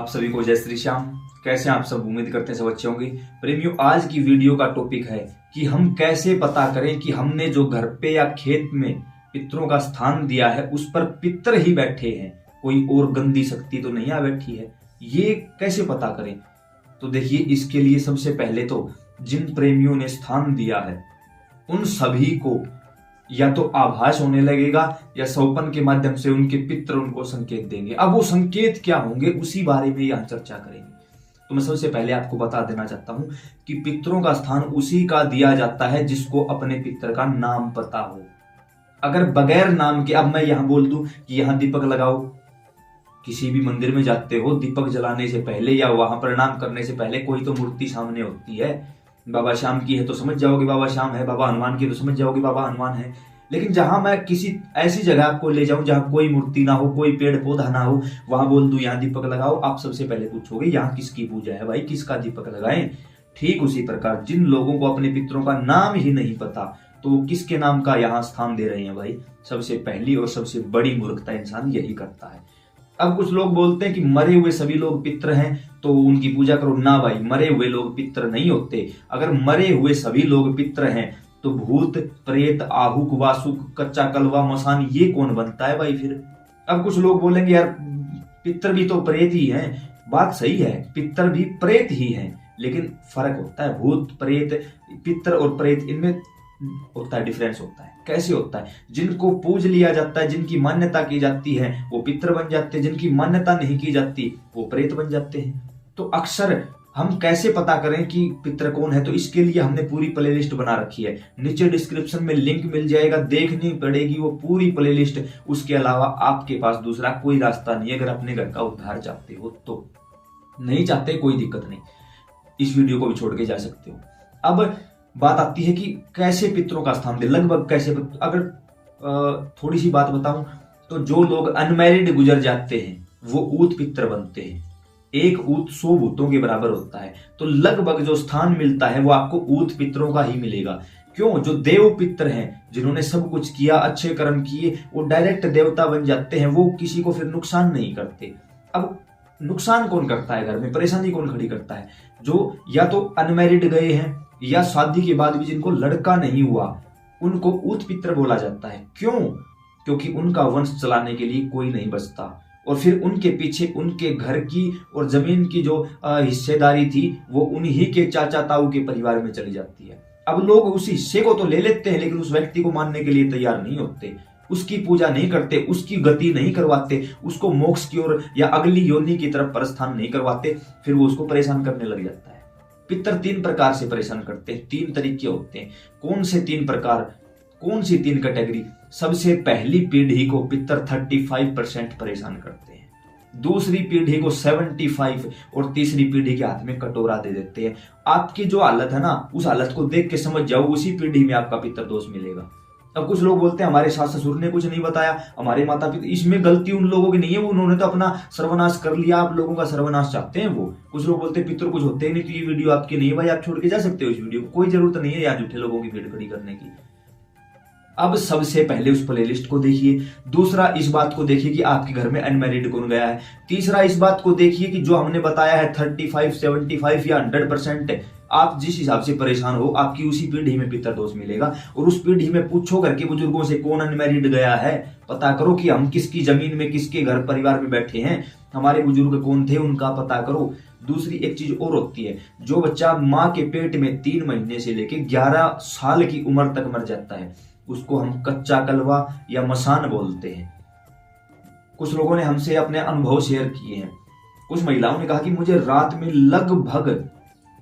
आप सभी को जय श्री श्याम। कैसे हैं आप सब? उम्मीद करते हैं सब अच्छे होंगे। प्रेमियों, आज की वीडियो का टॉपिक है कि हम कैसे पता करें कि हमने जो घर पे या खेत में पितरों का स्थान दिया है उस पर पितर ही बैठे हैं, कोई और गंदी शक्ति तो नहीं आ बैठी है। ये कैसे पता करें? तो देखिए, इसके लिए सबसे पहले तो जिन प्रेमियों ने स्थान दिया है उन सभी को या तो आभास होने लगेगा या सौपन के माध्यम से उनके पितर उनको संकेत देंगे। अब वो संकेत क्या होंगे उसी बारे में यहां चर्चा करेंगे। तो मैं सबसे पहले आपको बता देना चाहता हूं कि पितरों का स्थान उसी का दिया जाता है जिसको अपने पितर का नाम पता हो। अगर बगैर नाम के अब मैं यहां बोल दूं कि यहां दीपक लगाओ, किसी भी मंदिर में जाते हो, दीपक जलाने से पहले या वहां प्रणाम करने से पहले कोई तो मूर्ति सामने होती है। बाबा श्याम की है तो समझ जाओगे बाबा श्याम है, बाबा हनुमान की तो समझ जाओगे बाबा हनुमान है। लेकिन जहां मैं किसी ऐसी जगह आपको ले जाऊं जहां कोई मूर्ति ना हो, कोई पेड़ पौधा ना हो, वहां बोल दूं यहां दीपक लगाओ, आप सबसे पहले पूछोगे यहां किसकी पूजा है भाई, किसका दीपक लगाएं। ठीक उसी प्रकार जिन लोगों को अपने पितरों का नाम ही नहीं पता तो वो किसके नाम का यहाँ स्थान दे रहे हैं भाई। सबसे पहली और सबसे बड़ी मूर्खता इंसान यही करता है। अब कुछ लोग बोलते हैं कि मरे हुए सभी लोग पितर हैं तो उनकी पूजा करो। ना भाई, मरे हुए लोग पितर नहीं होते। अगर मरे हुए सभी लोग पितर हैं तो भूत प्रेत आहुक वासुक कच्चा कलवा मसान ये कौन बनता है भाई फिर? अब कुछ लोग बोलेंगे यार पितर भी तो प्रेत ही हैं। बात सही है, पितर भी प्रेत ही हैं, लेकिन फर्क होता है। भूत प्रेत, पितर और प्रेत, इनमें होता है, डिफरेंस होता है। कैसे होता है? जिनको पूज लिया जाता है, जिनकी मान्यता की जाती है वो पितर बन जाते हैं, जिनकी मान्यता नहीं की जाती वो प्रेत बन जाते हैं। तो अक्सर हम कैसे पता करें कि पितर कौन है? तो इसके लिए हमने पूरी प्लेलिस्ट बना रखी है, नीचे डिस्क्रिप्शन में लिंक मिल जाएगा, देखनी पड़ेगी वो पूरी प्लेलिस्ट। उसके अलावा आपके पास दूसरा कोई रास्ता नहीं है अगर अपने घर का उद्धार चाहते हो तो। नहीं चाहते कोई दिक्कत नहीं, इस वीडियो को भी छोड़ के जा सकते हो। अब बात आती है कि कैसे पितरों का स्थान दे, लगभग कैसे। अगर थोड़ी सी बात बताऊं तो जो लोग अनमैरिड गुजर जाते हैं वो ऊत पितर बनते हैं। एक ऊत 100 भूतों के बराबर होता है, तो लगभग जो स्थान मिलता है वो आपको ऊत पितरों का ही मिलेगा। क्यों? जो देव पितर हैं, जिन्होंने सब कुछ किया, अच्छे कर्म किए, वो डायरेक्ट देवता बन जाते हैं। वो किसी को फिर नुकसान नहीं करते। अब नुकसान कौन करता है घर में, परेशानी कौन खड़ी करता है? जो या तो अनमैरिड गए हैं या शादी के बाद भी जिनको लड़का नहीं हुआ, उनको ऊत पितर बोला जाता है। क्यों? क्योंकि उनका वंश चलाने के लिए कोई नहीं बचता और फिर उनके पीछे उनके घर की और जमीन की जो हिस्सेदारी थी वो उन्हीं के चाचा ताऊ के परिवार में चली जाती है। अब लोग उस हिस्से को तो ले लेते हैं लेकिन उस व्यक्ति को मानने के लिए तैयार नहीं होते, उसकी पूजा नहीं करते, उसकी गति नहीं करवाते, उसको मोक्ष की ओर या अगली योनि की तरफ प्रस्थान नहीं करवाते, फिर वो उसको परेशान करने लग जाता है। पितर 3 प्रकार से परेशान करते हैं, 3 तरीके होते हैं। कौन से 3 प्रकार, कौन सी 3 कैटेगरी? सबसे पहली पीढ़ी को पितर 35% परेशान करते हैं, दूसरी पीढ़ी को 75 और तीसरी पीढ़ी के हाथ में कटोरा दे देते हैं। आपकी जो हालत है ना, उस हालत को देख के समझ जाओ उसी पीढ़ी में आपका पितर दोष मिलेगा। अब कुछ लोग बोलते हैं हमारे सास ससुर ने कुछ नहीं बताया, हमारे माता पिता, इसमें गलती उन लोगों की नहीं है, उन्होंने तो अपना सर्वनाश कर लिया, आप लोगों का सर्वनाश चाहते हैं वो। कुछ लोग बोलते हैं पितर कुछ होते ही नहीं, तो ये वीडियो आपकी नहीं है भाई, आप छोड़ के जा सकते हो इस वीडियो को, कोई जरूरत नहीं है यहाँ झूठे लोगों की भीड़ खड़ी करने की। अब सबसे पहले उस प्लेलिस्ट को देखिए, दूसरा इस बात को देखिए कि आपके घर में अनमैरिड कौन गया है, तीसरा इस बात को देखिए कि जो हमने बताया है 35, 75 या 100%, आप जिस हिसाब से परेशान हो आपकी उसी पीढ़ी में पितर दोष मिलेगा। और उस पीढ़ी में पूछो करके बुजुर्गों से कौन अनमैरिड गया है, पता करो कि हम किसकी जमीन में किसके घर परिवार में बैठे हैं, हमारे बुजुर्ग कौन थे उनका पता करो। दूसरी एक चीज और होती है, जो बच्चा माँ के पेट में 3 महीने से लेकर 11 साल की उम्र तक मर जाता है उसको हम कच्चा कलवा या मसान बोलते हैं। कुछ लोगों ने हमसे अपने अनुभव शेयर किए हैं। कुछ महिलाओं ने कहा कि मुझे रात में लगभग,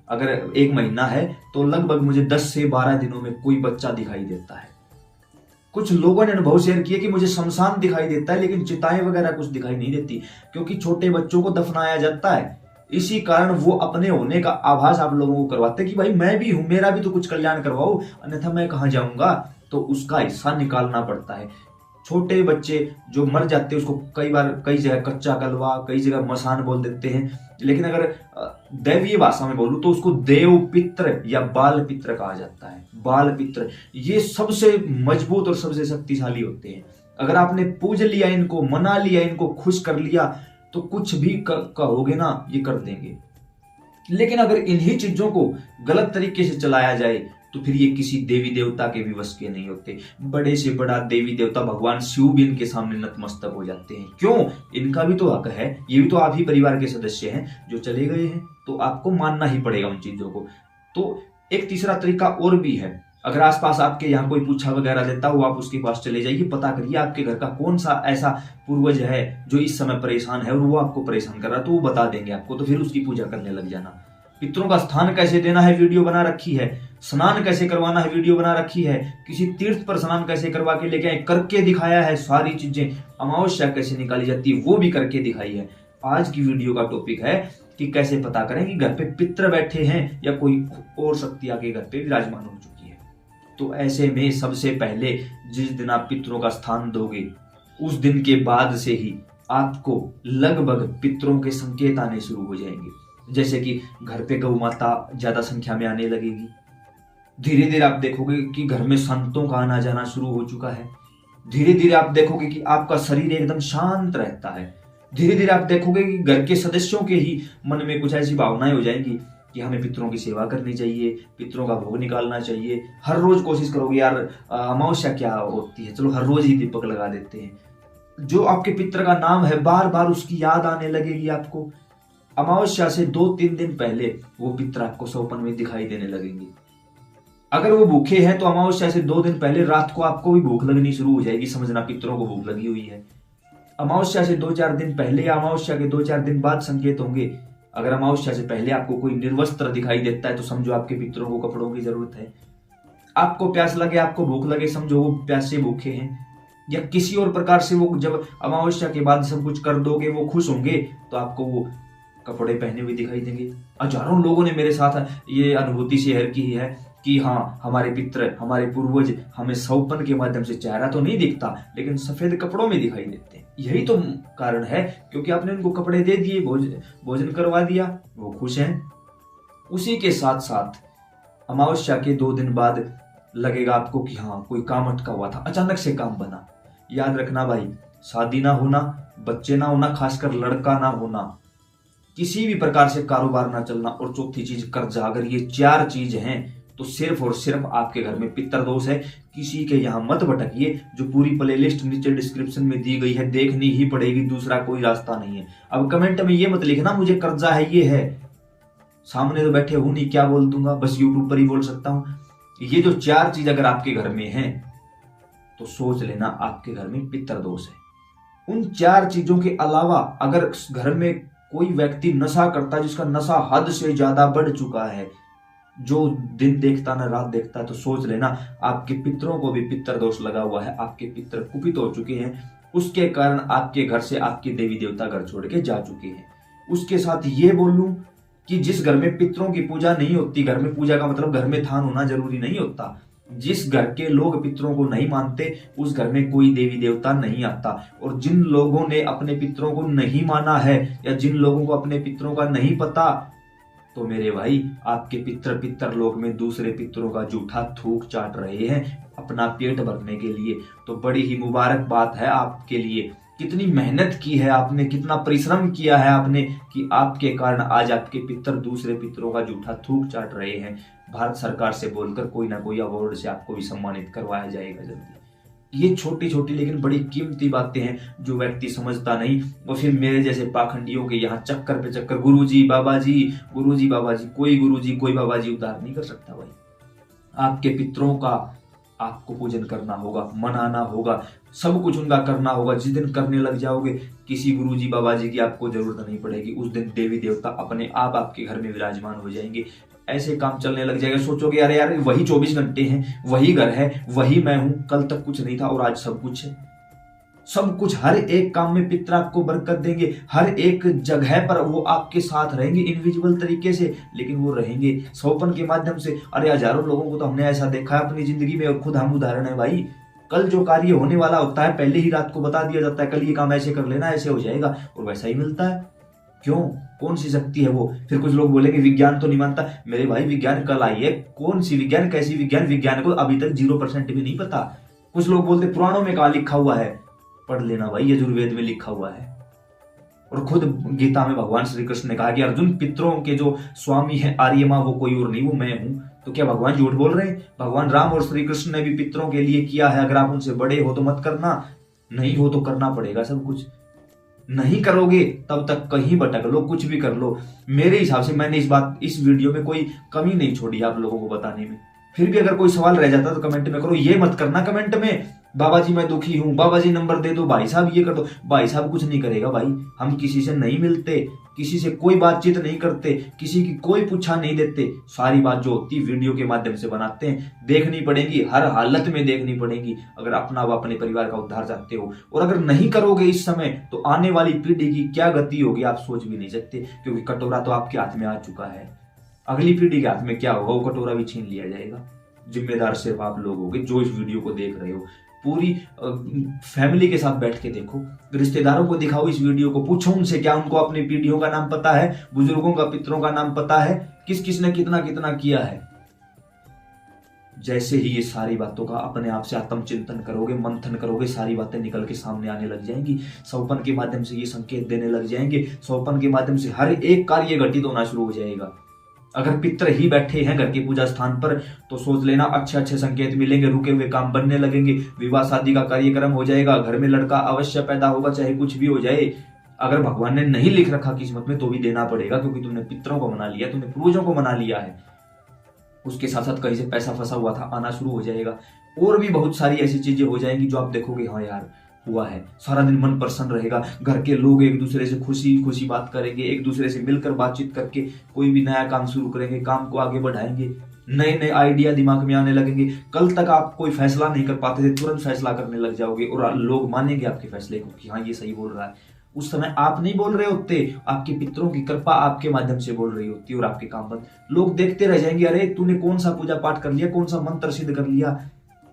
अगर 1 महीना है तो लगभग मुझे 10 से 12 दिनों में कोई बच्चा दिखाई देता है। कुछ लोगों ने अनुभव शेयर किए कि मुझे शमशान दिखाई देता है लेकिन चिताएं वगैरह कुछ दिखाई नहीं देती, क्योंकि छोटे बच्चों को दफनाया जाता है। इसी कारण वो अपने होने का आभास आप लोगों को करवाते हैं कि भाई मैं भी हूं, मेरा भी तो कुछ कल्याण करवाओ, अन्यथा मैं कहां जाऊंगा। तो उसका हिस्सा निकालना पड़ता है। छोटे बच्चे जो मर जाते हैं उसको कई बार कई जगह कच्चा कलवा, कई जगह मसान बोल देते हैं, लेकिन अगर दैवीय भाषा में बोलूं तो उसको देव पित्र या बाल पित्र कहा जाता है। बाल पित्र ये सबसे मजबूत और सबसे शक्तिशाली होते हैं। अगर आपने पूज लिया इनको, मना लिया इनको, खुश कर लिया, तो कुछ भी कहोगे ना ये कर देंगे। लेकिन अगर इन्हीं चीजों को गलत तरीके से चलाया जाए तो फिर ये किसी देवी देवता के भी वश के नहीं होते। बड़े से बड़ा देवी देवता भगवान शिव भी इनके सामने नतमस्तक हो जाते हैं। क्यों? इनका भी तो हक है, ये भी तो आप ही परिवार के सदस्य हैं जो चले गए हैं, तो आपको मानना ही पड़ेगा उन चीजों को। तो एक तीसरा तरीका और भी है, अगर आसपास आपके यहाँ कोई पूछा वगैरह देता हो, आप उसके पास चले जाइए, पता करिए आपके घर का कौन सा ऐसा पूर्वज है जो इस समय परेशान है और वो आपको परेशान कर रहा है, तो वो बता देंगे आपको। तो फिर उसकी पूजा करने लग जाना। पितरों का स्थान कैसे देना है वीडियो बना रखी है, स्नान कैसे करवाना है वीडियो बना रखी है, किसी तीर्थ पर स्नान कैसे करवा के लेके आए करके दिखाया है सारी चीजें। अमावस्या कैसे निकाली जाती है वो भी करके दिखाई है। आज की वीडियो का टॉपिक है कि कैसे पता करें कि घर पे पितर बैठे हैं या कोई और शक्ति आके घर पे विराजमान हो चुकी है। तो ऐसे में सबसे पहले जिस दिन आप पितरों का स्थान दोगे उस दिन के बाद से ही आपको लगभग पितरों के संकेत आने शुरू हो जाएंगे। जैसे कि घर पे गौ माता ज्यादा संख्या में आने लगेगी। धीरे धीरे आप देखोगे कि घर में संतों का आना जाना शुरू हो चुका है। धीरे धीरे आप देखोगे कि आपका शरीर एकदम शांत रहता है। धीरे धीरे आप देखोगे कि घर के सदस्यों के ही मन में कुछ ऐसी भावनाएं हो जाएंगी कि हमें पितरों की सेवा करनी चाहिए, पितरों का भोग निकालना चाहिए। हर रोज कोशिश करोगे यार अमावस्या क्या होती है, चलो हर रोज ही दीपक लगा देते हैं। जो आपके पितर का नाम है बार बार उसकी याद आने लगेगी आपको। अमावस्या से 2-3 दिन पहले वो पितर आपको सपन में दिखाई देने लगेंगे। अगर वो भूखे हैं तो अमावस्या से 2 दिन पहले रात को आपको भी भूख लगनी शुरू हो जाएगी, समझना पितरों को भूख लगी हुई है। अमावस्या से 2-4 दिन पहले या अमावस्या के 2-4 दिन बाद संकेत होंगे। अगर अमावस्या से पहले आपको कोई निर्वस्त्र दिखाई देता है तो समझो आपके पितरों को कपड़ों की जरूरत है। आपको प्यास लगे, आपको भूख लगे, समझो वो प्यास से भूखे हैं। या किसी और प्रकार से वो जब अमावस्या के बाद सब कुछ कर दोगे वो खुश होंगे तो आपको वो कपड़े पहने हुए दिखाई देंगे। हजारों लोगों ने मेरे साथ ये अनुभूति शेयर की है कि हाँ हमारे पितर, हमारे पूर्वज हमें सौपन के माध्यम से, चेहरा तो नहीं दिखता लेकिन सफेद कपड़ों में दिखाई देते हैं। यही तो कारण है क्योंकि आपने उनको कपड़े दे दिए, भोजन करवा दिया, वो खुश हैं। उसी के साथ साथ अमावस्या के 2 दिन बाद लगेगा आपको कि हाँ कोई काम अटका हुआ था, अचानक से काम बना। याद रखना भाई, शादी ना होना, बच्चे ना होना, खासकर लड़का ना होना, किसी भी प्रकार से कारोबार ना चलना, और चौथी चीज कर्जा, अगर ये 4 चीज हैं तो सिर्फ और सिर्फ आपके घर में पितर दोष है। किसी के यहाँ मत भटकिए। जो पूरी प्लेलिस्ट नीचे डिस्क्रिप्शन में दी गई है देखनी ही पड़ेगी, दूसरा कोई रास्ता नहीं है। अब कमेंट में ये मत लिखना मुझे कर्जा है, ये है, सामने तो बैठे हूं नहीं, क्या बोल दूंगा, बस यूट्यूब पर ही बोल सकता हूं। ये जो 4 चीज अगर आपके घर में है तो सोच लेना आपके घर में पितर दोष है। उन 4 चीजों के अलावा अगर घर में कोई व्यक्ति नशा करता है, जिसका नशा हद से ज्यादा बढ़ चुका है, जो दिन देखता ना रात देखता है, तो सोच लेना आपके पितरों को भी पितर दोष लगा हुआ है। आपके पितर कुपित हो चुके हैं, उसके कारण आपके घर से आपके देवी देवता घर छोड़ के जा चुके हैं। उसके साथ ये बोलूं कि जिस घर में पितरों की पूजा नहीं होती, घर में पूजा का मतलब घर में थान होना जरूरी नहीं होता, जिस घर के लोग पितरों को नहीं मानते उस घर में कोई देवी देवता नहीं आता। और जिन लोगों ने अपने पितरों को नहीं माना है या जिन लोगों को अपने पितरों का नहीं पता, तो मेरे भाई आपके पितर लोग में दूसरे पितरों का जूठा थूक चाट रहे हैं अपना पेट भरने के लिए। तो बड़ी ही मुबारक बात है आपके लिए। कितनी मेहनत की है आपने, कितना परिश्रम किया है आपने कि आपके कारण आज आपके पितर दूसरे पितरों का जूठा थूक चाट रहे हैं। भारत सरकार से बोलकर कोई ना कोई अवार्ड से आपको भी सम्मानित करवाया जाएगा जल्दी। ये छोटी छोटी लेकिन बड़ी कीमती बातें हैं जो व्यक्ति समझता नहीं, वो फिर मेरे जैसे पाखंडियों के यहाँ चक्कर पे चक्कर, गुरुजी बाबा जी, गुरुजी बाबा जी, कोई गुरुजी कोई बाबा जी उद्धार नहीं कर सकता भाई। आपके पितरों का आपको पूजन करना होगा, मनाना होगा, सब कुछ उनका करना होगा। जिस दिन करने लग जाओगे किसी गुरुजी बाबा जी की आपको जरूरत नहीं पड़ेगी, उस दिन देवी देवता अपने आप आपके घर में विराजमान हो जाएंगे। ऐसे काम चलने लग जाएगा, सोचोगे अरे यार वही 24 घंटे हैं, वही घर है, वही मैं हूं, कल तक कुछ नहीं था और आज सब कुछ है। सब कुछ, हर एक काम में पितर आपको बरकत देंगे, हर एक जगह पर वो आपके साथ रहेंगे इनविजिबल तरीके से, लेकिन वो रहेंगे सौपन के माध्यम से। अरे हजारों लोगों को तो हमने ऐसा देखा है अपनी जिंदगी में और खुद हम उदाहरण है भाई। कल जो कार्य होने वाला होता है पहले ही रात को बता दिया जाता है, कल ये काम ऐसे कर लेना, ऐसे हो जाएगा, और वैसा ही मिलता है। क्यों? कौन सी शक्ति है वो? फिर कुछ लोग बोलेंगे विज्ञान तो नहीं मानता। मेरे भाई विज्ञान कल आई है, कौन सी विज्ञान, कैसी विज्ञान? विज्ञान को अभी तक 0% भी नहीं पता। कुछ लोग बोलते पुराणों में कहा लिखा हुआ है, पढ़ लेना भाई, यजुर्वेद में लिखा हुआ है। और खुद गीता में भगवान श्री कृष्ण ने कहा कि अर्जुन, पितरों के जो स्वामी है आर्यमा वो कोई और नहीं, वो मैं हूं। तो क्या भगवान झूठ बोल रहे हैं? भगवान राम और श्री कृष्ण ने भी पितरों के लिए किया है। अगर आप उनसे बड़े हो तो मत करना, नहीं हो तो करना पड़ेगा सब कुछ। नहीं करोगे तब तक कहीं भटक लो, कुछ भी कर लो। मेरे हिसाब से मैंने इस वीडियो में कोई कमी नहीं छोड़ी आप लोगों को बताने में। फिर भी अगर कोई सवाल रह जाता तो कमेंट में करो। ये मत करना कमेंट में, बाबा जी मैं दुखी हूं, बाबा जी नंबर दे दो, भाई साहब ये कर दो। भाई साहब कुछ नहीं करेगा भाई, हम किसी से नहीं मिलते, किसी से कोई बातचीत नहीं करते, किसी की कोई पूछा नहीं देते। सारी बात जो होती वीडियो के माध्यम से बनाते हैं, देखनी पड़ेगी, हर हालत में देखनी पड़ेगी अगर अपना व अपने परिवार का उद्धार चाहते हो। और अगर नहीं करोगे इस समय तो आने वाली पीढ़ी की क्या गति होगी आप सोच भी नहीं सकते, क्योंकि कटोरा तो आपके हाथ में आ चुका है। अगली पीढ़ी के हाथ में क्या होगा, वो कटोरा भी छीन लिया जाएगा। जिम्मेदार सिर्फ आप लोग होगे जो इस वीडियो को देख रहे हो। पूरी फैमिली के साथ बैठ के देखो, रिश्तेदारों को दिखाओ इस वीडियो को, पूछो उनसे क्या उनको अपनी पीढ़ियों का नाम पता है, बुजुर्गों का, पितरों का नाम पता है, किस किस ने कितना कितना किया है। जैसे ही ये सारी बातों का अपने आप से आत्मचिंतन करोगे, मंथन करोगे, सारी बातें निकल के सामने आने लग जाएंगी। सौपन के माध्यम से ये संकेत देने लग जाएंगे। सौपन के माध्यम से हर एक कार्य घटित होना शुरू हो जाएगा। अगर पितर ही बैठे हैं घर के पूजा स्थान पर तो सोच लेना अच्छे अच्छे संकेत मिलेंगे, रुके हुए काम बनने लगेंगे, विवाह शादी का कार्यक्रम हो जाएगा, घर में लड़का अवश्य पैदा होगा, चाहे कुछ भी हो जाए। अगर भगवान ने नहीं लिख रखा किस्मत में तो भी देना पड़ेगा, क्योंकि तुमने पितरों को मना लिया, तुमने पूर्वजों को मना लिया है। उसके साथ साथ कहीं से पैसा फंसा हुआ था, आना शुरू हो जाएगा। और भी बहुत सारी ऐसी चीजें हो जाएंगी जो आप देखोगे हाँ यार हुआ है। सारा दिन मन प्रसन्न रहेगा, घर के लोग एक दूसरे से खुशी खुशी बात करेंगे, एक दूसरे से मिलकर बातचीत करके कोई भी नया काम शुरू करेंगे, काम को आगे बढ़ाएंगे, नए नए आइडिया दिमाग में आने लगेंगे। कल तक आप कोई फैसला नहीं कर पाते थे, तुरंत फैसला करने लग जाओगे और लोग मानेंगे आपके फैसले को कि हाँ ये सही बोल रहा है। उस समय आप नहीं बोल रहे होते, आपके पितरों की कृपा आपके माध्यम से बोल रही होती और आपके काम बंद। लोग देखते रह जाएंगे, अरे तूने कौन सा पूजा पाठ कर लिया, कौन सा मंत्र सिद्ध कर लिया।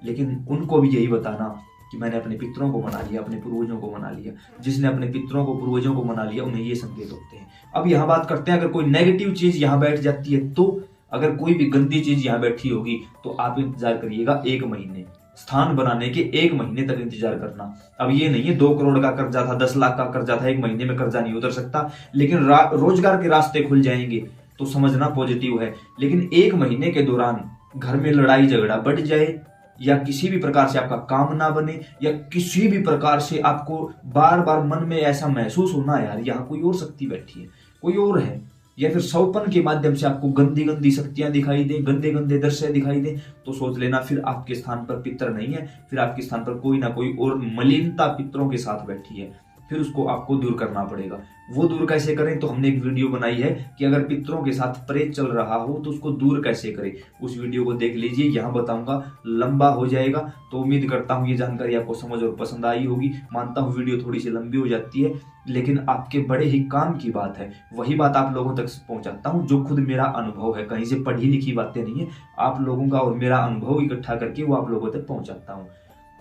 लेकिन उनको भी यही बताना कि मैंने अपने पितरों को मना लिया, अपने पूर्वजों को मना लिया। जिसने अपने पितरों को पूर्वजों को मना लिया उन्हें ये संकेत होते हैं। अब यहाँ बात करते हैं, अगर कोई नेगेटिव चीज यहाँ बैठ जाती है तो, अगर कोई भी गंदी चीज यहाँ बैठी होगी तो आप इंतजार करिएगा 1 महीने, स्थान बनाने के 1 महीने तक इंतजार करना। अब ये नहीं है 2 करोड़ का कर्जा था, 10 लाख का कर्जा था, 1 महीने में कर्जा नहीं उतर सकता, लेकिन रोजगार के रास्ते खुल जाएंगे तो समझना पॉजिटिव है। लेकिन 1 महीने के दौरान घर में लड़ाई झगड़ा बढ़ जाए, या किसी भी प्रकार से आपका काम ना बने, या किसी भी प्रकार से आपको बार बार मन में ऐसा महसूस होना यार यहाँ कोई और शक्ति बैठी है, कोई और है, या फिर सौपन के माध्यम से आपको गंदी गंदी शक्तियां दिखाई दें, गंदे गंदे दृश्य दिखाई दें, तो सोच लेना फिर आपके स्थान पर पितर नहीं है, फिर आपके स्थान पर कोई ना कोई और मलिनता पितरों के साथ बैठी है। फिर उसको आपको दूर करना पड़ेगा। वो दूर कैसे करें, तो हमने एक वीडियो बनाई है कि अगर पितरों के साथ प्रेत चल रहा हो तो उसको दूर कैसे करें। उस वीडियो को देख लीजिए, यहाँ बताऊंगा, लंबा हो जाएगा। तो उम्मीद करता हूँ ये जानकारी आपको समझ और पसंद आई होगी। मानता हूँ वीडियो थोड़ी सी लंबी हो जाती है, लेकिन आपके बड़े ही काम की बात है, वही बात आप लोगों तक पहुंचाता हूँ जो खुद मेरा अनुभव है, कहीं से पढ़ी लिखी बातें नहीं है, आप लोगों का और मेरा अनुभव इकट्ठा करके वो आप लोगों तक पहुंचाता हूँ।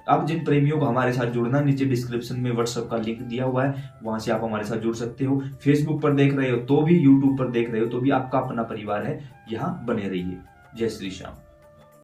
अब जिन प्रेमियों को हमारे साथ जुड़ना, नीचे डिस्क्रिप्शन में व्हाट्सएप का लिंक दिया हुआ है, वहां से आप हमारे साथ जुड़ सकते हो। फेसबुक पर देख रहे हो तो भी, यूट्यूब पर देख रहे हो तो भी, आपका अपना परिवार है, यहाँ बने रहिए। जय श्री श्याम।